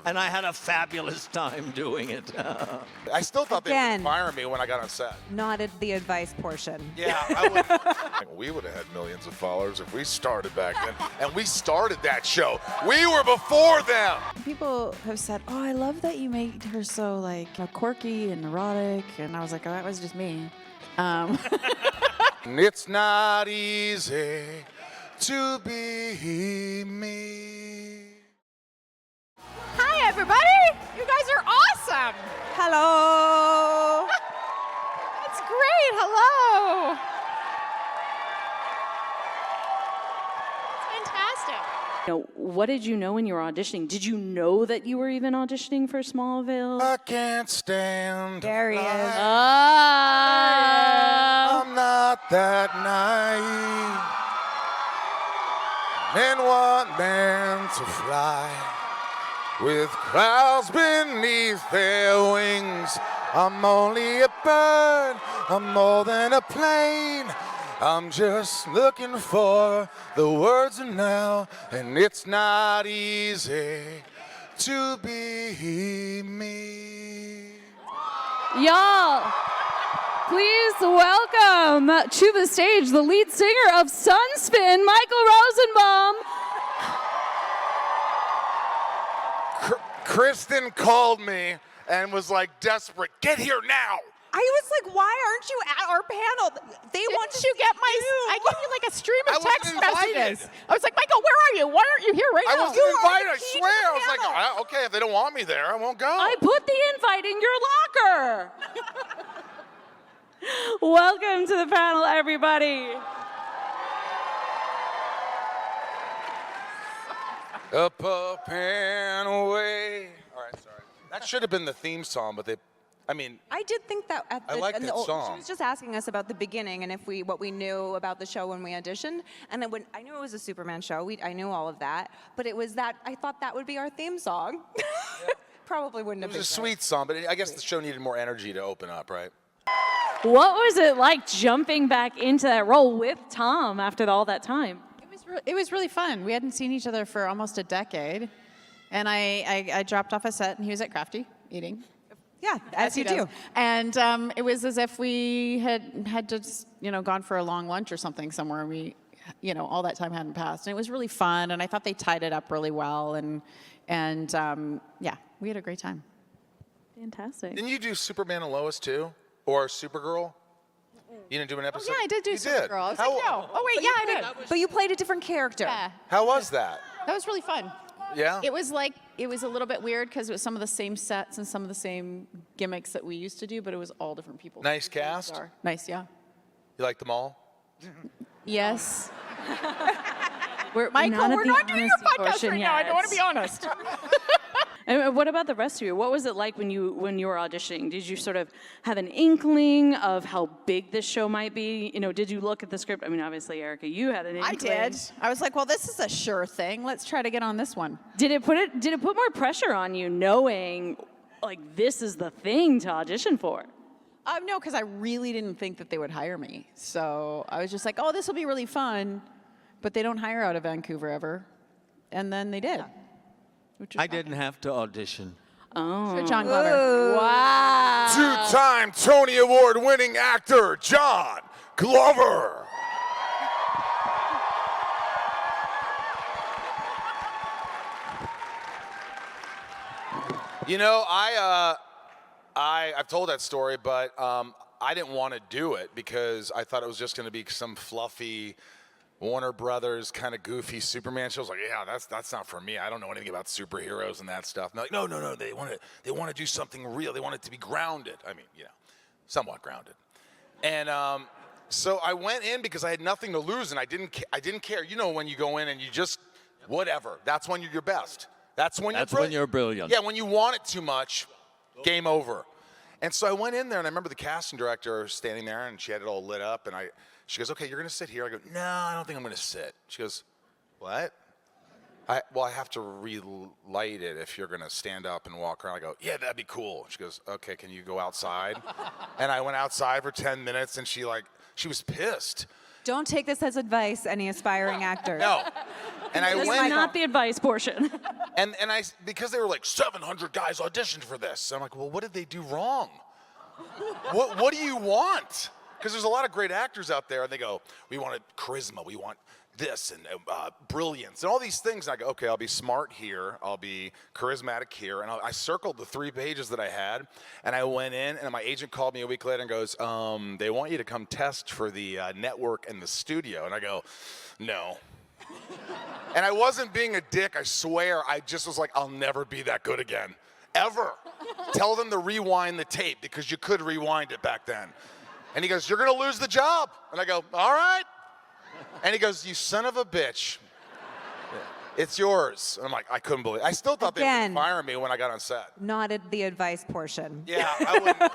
love it. And I had a fabulous time doing it. I still thought they Again. would fire me when I got on set. Not at the advice portion. Yeah, I would. We would have had millions of followers if we started back then. And we started that show. We were before them. People have said, "Oh, I love that you made her so like quirky and neurotic," and I was like, "Oh, that was just me." It's not easy to be me. Hi, everybody. You guys are awesome. Hello. That's great. Hello. It's fantastic. You know, what did you know when you were auditioning? Did you know that you were even auditioning for Smallville? I can't stand. There he is. I'm not that naive. Men want men to fly with clouds beneath their wings. I'm only a bird, I'm more than a plane. I'm just looking for the words of now, and it's not easy to be me. Y'all, please welcome to the stage the lead singer of Sunspin, Michael Rosenbaum. Kristin called me and was like desperate, get here now. I was like, why aren't you at our panel? They want Didn't you get my? I gave you like a stream I of wasn't text invited. messages. I was like, Michael, where are you? Why aren't you here right I now? wasn't invited, I swear. I was like, "Oh, okay, if they don't want me there, I won't go. I put the invite in your locker. Welcome to the panel, everybody. Up and away. All right, sorry. That should have been the theme song, but I did think that at the, I like in the that old- song. She was just asking us about the beginning and if what we knew about the show when we auditioned. And then when I knew it was a Superman show, I knew all of that. But it was that I thought that would be our theme song. Probably wouldn't it have was a been sweet song, but I guess the show needed more energy to open up, right? What was it like jumping back into that role with Tom after all that time? It was really fun. We hadn't seen each other for almost a decade, and I dropped off a set, and he was at Crafty eating. Yeah, as you do. does. And it was as if we had just gone for a long lunch or something somewhere. We, all that time hadn't passed, and it was really fun. And I thought they tied it up really well. And yeah, we had a great time. Fantastic. Didn't you do Superman and Lois too, or Supergirl? You didn't do an episode. Yeah, I did do You did. Supergirl. I was How, like, no. Oh wait, yeah, I did. But you played a different character. Yeah, How was that? that was really fun. Yeah. It was a little bit weird because it was some of the same sets and some of the same gimmicks that we used to do, but it was all different people. Nice cast. Bizarre. Nice, yeah. You like them all? Yes. Michael, we're not doing your podcast right now. I don't want to be honest. And what about the rest of you? What was it like when you were auditioning? Did you sort of have an inkling of how big this show might be? Did you look at the script? I mean, obviously, Erica, you had an I inkling. did. I was like, well, this is a sure thing. Let's try to get on this one. Did it put more pressure on you knowing like this is the thing to audition for? No, because I really didn't think that they would hire me. So I was just like, oh, this will be really fun. But they don't hire out of Vancouver ever. And then they did. Which was I didn't have to audition. Oh. John Glover. Wow. Two-time Tony Award-winning actor John Glover. I've told that story, but I didn't want to do it because I thought it was just going to be some fluffy Warner Brothers kind of goofy Superman show. I was like, yeah, that's not for me. I don't know anything about superheroes and that stuff. And they're like, no, they want to do something real. They want it to be grounded. I mean, somewhat grounded. And so I went in because I had nothing to lose and I didn't care. When you go in and you just whatever. That's when you're your best. That's when you're brilliant. Yeah, when you want it too much, game over. And so I went in there and I remember the casting director standing there and she had it all lit up and she goes, okay, you're going to sit here. I go, no, I don't think I'm going to sit. She goes, what? I have to relight it if you're going to stand up and walk around. I go, yeah, that'd be cool. She goes, okay, can you go outside? And I went outside for 10 minutes and she was pissed. Don't take this as advice, any aspiring actors. No. And I This went, is not the advice portion. and I, because they were like 700 guys auditioned for this. And I'm like, well, what did they do wrong? What do you want? Because there's a lot of great actors out there, and they go, we want charisma, we want this, and brilliance, and all these things. And I go, okay, I'll be smart here, I'll be charismatic here, and I circled the 3 pages that I had, and I went in, and my agent called me a week later and goes, they want you to come test for the network and the studio. And I go, no. And I wasn't being a dick, I swear. I just was like, I'll never be that good again, ever. Tell them to rewind the tape, because you could rewind it back then. And he goes, you're gonna lose the job. And I go, all right. And he goes, you son of a bitch. It's yours. And I'm like, I couldn't believe it. I still thought they would fire me when I got on set. Not at the advice portion. Yeah, I wouldn't.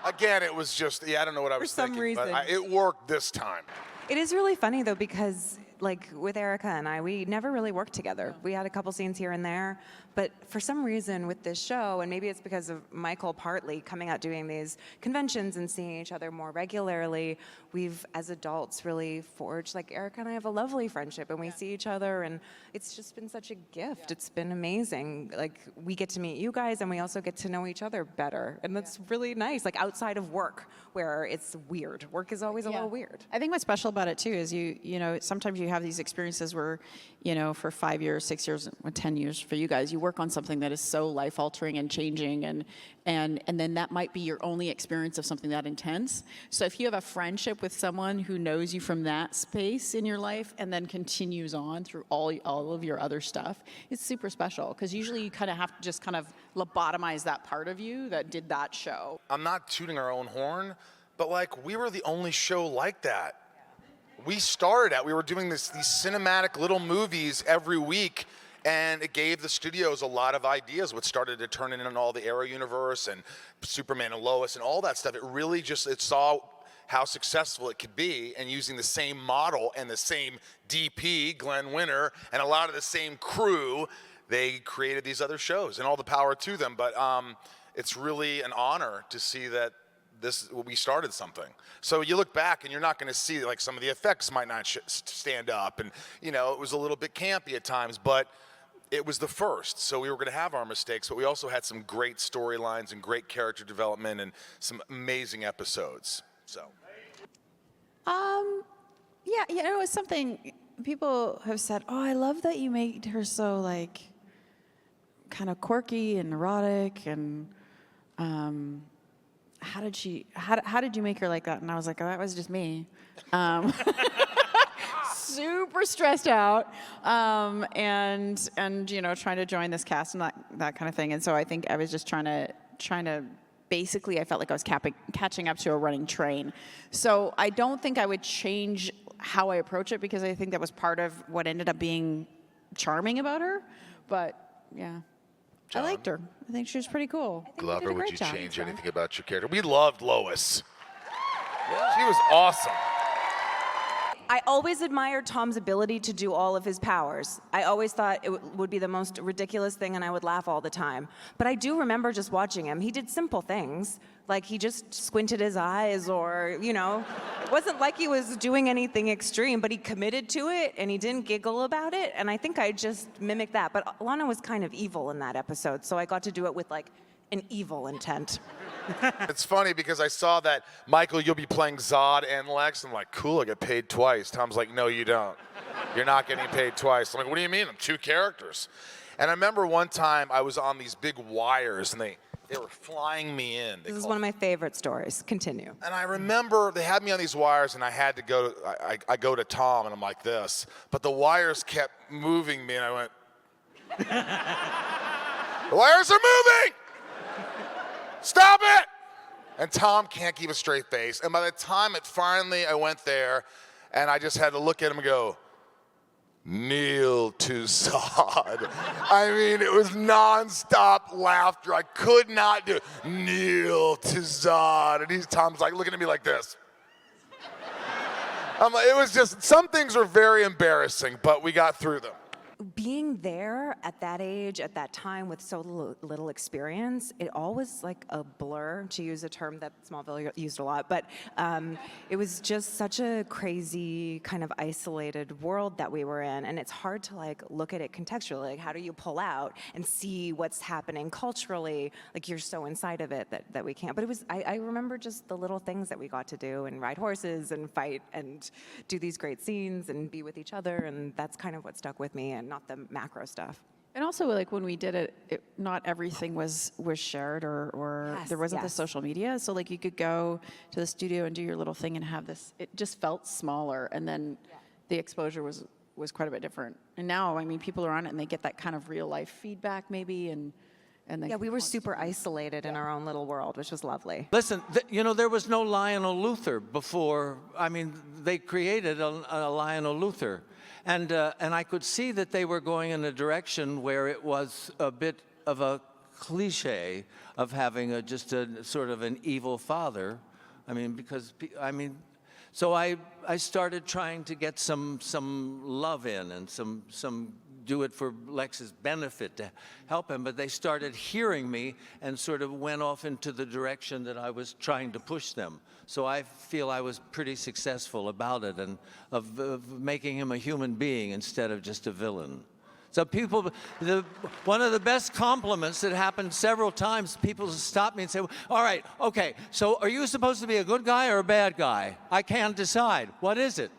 Again, it was just, I don't know what I was For some thinking. reason. But it worked this time. It is really funny though, because like with Erica and I, we never really worked together. We had a couple scenes here and there, but for some reason with this show, and maybe it's because of Michael partly coming out doing these conventions and seeing each other more regularly, we've as adults really forged, like Erica and I have a lovely friendship, and we see each other, and it's just been such a gift. It's been amazing. Like we get to meet you guys, and we also get to know each other better, and that's really nice, like outside of work, where it's weird. Work is always a little weird. I think what's special about it too is you know, sometimes you have these experiences where, you know, for 5 years, 6 years, 10 years for you guys, you work on something that is so life altering and changing, and then that might be your only experience of something that intense. So if you have a friendship with someone who knows you from that space in your life and then continues on through all of your other stuff, it's super special, because usually you kind of have to just kind of lobotomize that part of you that did that show. I'm not tooting our own horn, but like we were the only show like that. We started out, we were doing these cinematic little movies every week, and it gave the studios a lot of ideas, which started to turn into all the Arrow universe and Superman and Lois and all that stuff. It really just, it saw how successful it could be, and using the same model and the same DP, Glenn Winter, and a lot of the same crew, they created these other shows, and all the power to them. But it's really an honor to see that we started something. So you look back and you're not going to see, like, some of the effects might not stand up, and you know, it was a little bit campy at times, but it was the first. So we were going to have our mistakes, but we also had some great storylines and great character development and some amazing episodes. So Yeah, you know, it's something people have said, oh, I love that you made her so like kind of quirky and neurotic, and how did you make her like that? And I was like, oh, that was just me. Super stressed out, and you know, trying to join this cast and that kind of thing. And so I think I was just trying to basically, I felt like I was catching up to a running train. So I don't think I would change how I approach it, because I think that was part of what ended up being charming about her. But yeah, John? I liked her. I think she was pretty cool. Glover, would you change anything about your character? We loved Lois. She was awesome. I always admired Tom's ability to do all of his powers. I always thought it would be the most ridiculous thing, and I would laugh all the time. But I do remember just watching him. He did simple things, like he just squinted his eyes, or, you know, it wasn't like he was doing anything extreme, but he committed to it, and he didn't giggle about it, and I think I just mimicked that. But Lana was kind of evil in that episode, so I got to do it with, like, an evil intent. It's funny because I saw that, Michael, you'll be playing Zod and Lex. I'm like, cool, I get paid twice. Tom's like, no, you don't. You're not getting paid twice. I'm like, what do you mean? I'm 2 characters. And I remember one time I was on these big wires, and they were flying me in. This is one of my favorite stories. Continue. And I remember they had me on these wires, and I had to go. I go to Tom, and I'm like this, but the wires kept moving me, and I went, the wires are moving! Stop it! And Tom can't keep a straight face. And by the time I went there, and I just had to look at him and go, kneel to Zod. I mean, it was nonstop laughter. I could not do it. Kneel to Zod. And Tom's like looking at me like this. I'm like, it was just, some things were very embarrassing, but we got through them. being there at that age, at that time, with so little experience, it all was like a blur, to use a term that Smallville used a lot. But it was just such a crazy, kind of isolated world that we were in, and it's hard to like look at it contextually. Like, how do you pull out and see what's happening culturally? Like, you're so inside of it that we can't. But it was, I remember just the little things that we got to do, and ride horses and fight and do these great scenes and be with each other, and that's kind of what stuck with me, and not the macro stuff. And also, like, when we did it, not everything was shared, or Yes, there wasn't the yes. social media. So, like, you could go to the studio and do your little thing and have this. It just felt smaller, and then the exposure was quite a bit different. And now, I mean, people are on it and they get that kind of real life feedback, maybe, and they Yeah, we were super isolated in our own little world, which was lovely. Listen, there was no Lionel Luthor before. I mean, they created a Lionel Luthor. And I could see that they were going in a direction where it was a bit of a cliche of having just a sort of an evil father. I mean, so I started trying to get some love in, and some do it for Lex's benefit to help him, but they started hearing me and sort of went off into the direction that I was trying to push them. So I feel I was pretty successful about it, and of making him a human being instead of just a villain. So one of the best compliments that happened several times, people stop me and say, all right, okay, so are you supposed to be a good guy or a bad guy? I can't decide. What is it?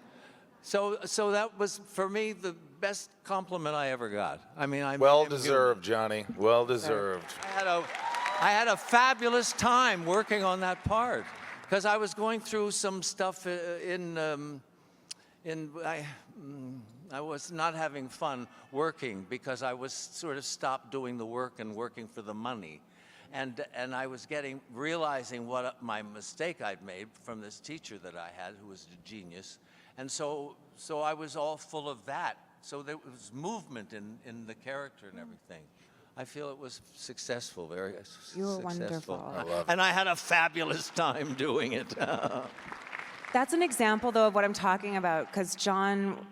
So that was, for me, the best compliment I ever got. I mean, Well deserved, Johnny. Well deserved. I had a fabulous time working on that part, because I was going through some stuff I was not having fun working, because I was sort of stopped doing the work and working for the money. And I was realizing what my mistake I'd made from this teacher that I had, who was a genius. And so I was all full of that. So there was movement in the character and everything. I feel it was successful, very successful. You were wonderful. I love it. And I had a fabulous time doing it. That's an example, though, of what I'm talking about, because John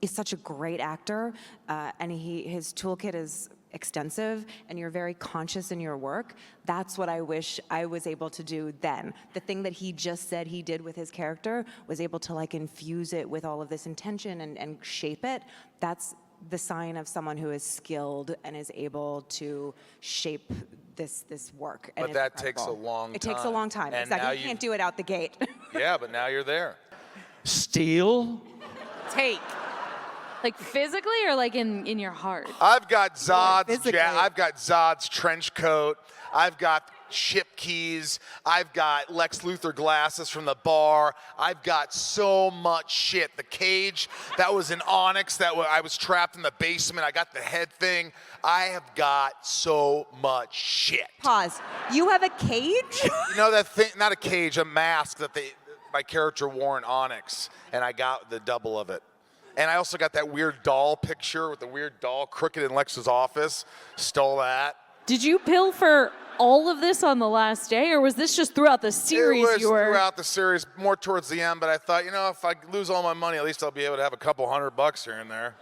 is such a great actor, and his toolkit is extensive, and you're very conscious in your work. That's what I wish I was able to do then. The thing that he just said he did with his character was able to like infuse it with all of this intention and shape it. That's the sign of someone who is skilled and is able to shape this work. And But it's that takes a incredible. long time. It takes a long time. And now Exactly. You can't do it out the gate. Yeah, but now you're there. Steal? Take. Like physically or like in your heart? I've got Zod's physically. I've got Zod's trench coat. I've got ship keys. I've got Lex Luthor glasses from the bar. I've got so much shit. The cage that was in Onyx I was trapped in the basement. I got the head thing. I have got so much shit. Pause. You have a cage? You know that thing, not a cage, a mask that my character wore in Onyx, and I got the double of it. And I also got that weird doll picture with the weird doll crooked in Lex's office. Stole that. Did you pill for all of this on the last day, or was this just throughout the series? It was throughout the series, more towards the end, but I thought, if I lose all my money, at least I'll be able to have a couple $100 here and there.